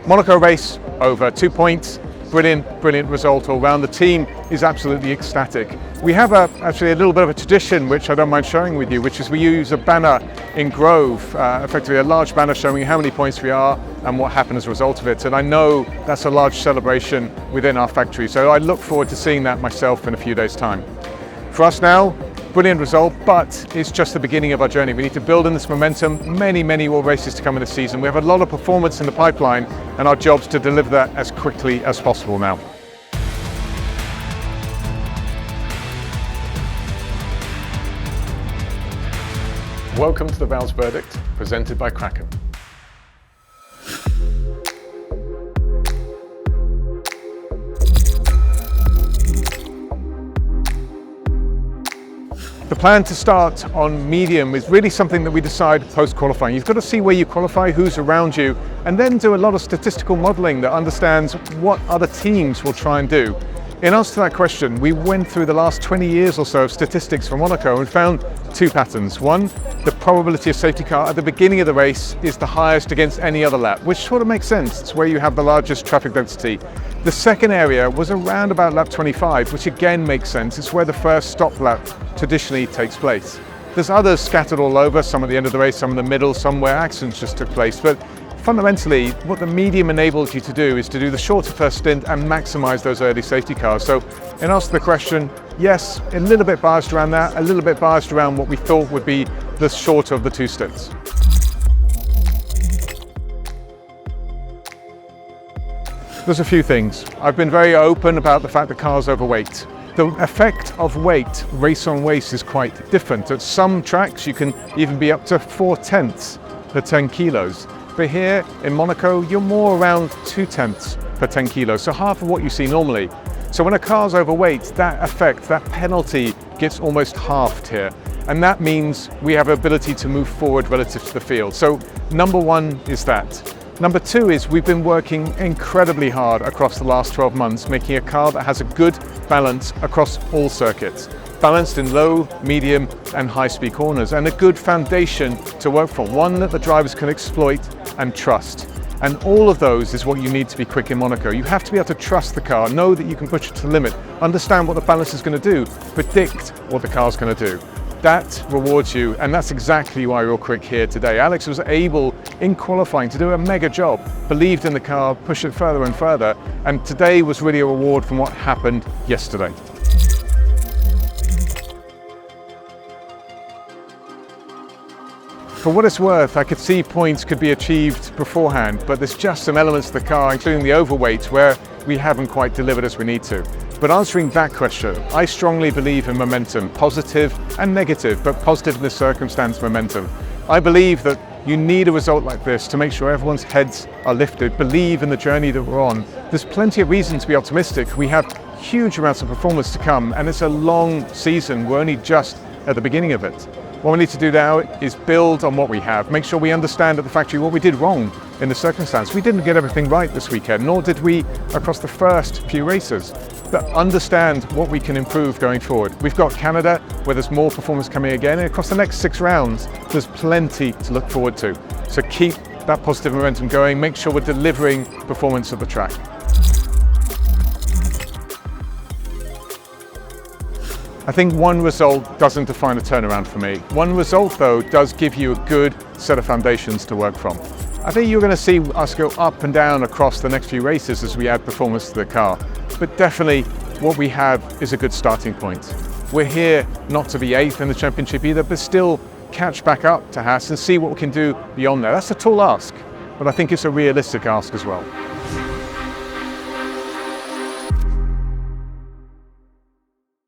Monaco race over, 2 points, brilliant result all round. The team is absolutely ecstatic. We have actually a little bit of a tradition which I don't mind sharing with you, which is we use a banner in Grove, effectively a large banner showing how many points we are and what happened as a result of it. And I know that's a large celebration within our factory, so I look forward to seeing that myself in a few days' time. For us now, brilliant result, but it's just the beginning of our journey. We need to build on this momentum, many more races to come in this season. We have a lot of performance in the pipeline, and our job's to deliver that as quickly as possible now. Welcome to the Vowles Verdict, presented by Kraken. The plan to start on medium is really something that we decide post-qualifying. You've got to see where you qualify, who's around you, and then do a lot of statistical modelling that understands what other teams will try and do. In answer to that question, we went through the last 20 years or so of statistics for Monaco and found two patterns. One, the probability of safety car at the beginning of the race is the highest against any other lap, which sort of makes sense. It's where you have the largest traffic density. The second area was around about lap 25, which again makes sense. It's where the first stop lap traditionally takes place. There's others scattered all over, some at the end of the race, some in the middle, some where accidents just took place. But fundamentally, what the medium enables you to do is to do the shorter first stint and maximize those early safety cars. So in answer to the question, yes, a little bit biased around that, a little bit biased around what we thought would be the shorter of the two stints. There's a few things. I've been very open about the fact the car's overweight. The effect of weight, race on race, is quite different. At some tracks, you can even be up to 4/10 per 10 kilos. But here in Monaco, you're more around 2/10 per 10 kilos, so half of what you see normally. So when a car's overweight, that effect, that penalty gets almost halved here. And that means we have ability to move forward relative to the field. So number one is that. Number two is we've been working incredibly hard across the last 12 months, making a car that has a good balance across all circuits. Balanced in low, medium and high-speed corners, and a good foundation to work from, one that the drivers can exploit and trust. And all of those is what you need to be quick in Monaco. You have to be able to trust the car, know that you can push it to the limit, understand what the balance is going to do, predict what the car's going to do. That rewards you, and that's exactly why we're quick here today. Alex was able, in qualifying, to do a mega job, believed in the car, pushed it further and further, and today was really a reward from what happened yesterday. For what it's worth, I could see points could be achieved beforehand, but there's just some elements of the car, including the overweight, where we haven't quite delivered as we need to. But answering that question, I strongly believe in momentum, positive and negative, but positive in this circumstance, momentum. I believe that you need a result like this to make sure everyone's heads are lifted, believe in the journey that we're on. There's plenty of reason to be optimistic. We have huge amounts of performance to come, and it's a long season. We're only just at the beginning of it. What we need to do now is build on what we have, make sure we understand at the factory what we did wrong in the circumstance. We didn't get everything right this weekend, nor did we across the first few races, but understand what we can improve going forward. We've got Canada, where there's more performance coming again, and across the next 6 rounds, there's plenty to look forward to. So keep that positive momentum going, make sure we're delivering performance at the track. I think one result doesn't define a turnaround for me. One result, though, does give you a good set of foundations to work from. I think you're going to see us go up and down across the next few races as we add performance to the car. But definitely what we have is a good starting point. We're here not to be 8th in the championship either, but still catch back up to Haas and see what we can do beyond there. That's a tall ask, but I think it's a realistic ask as well.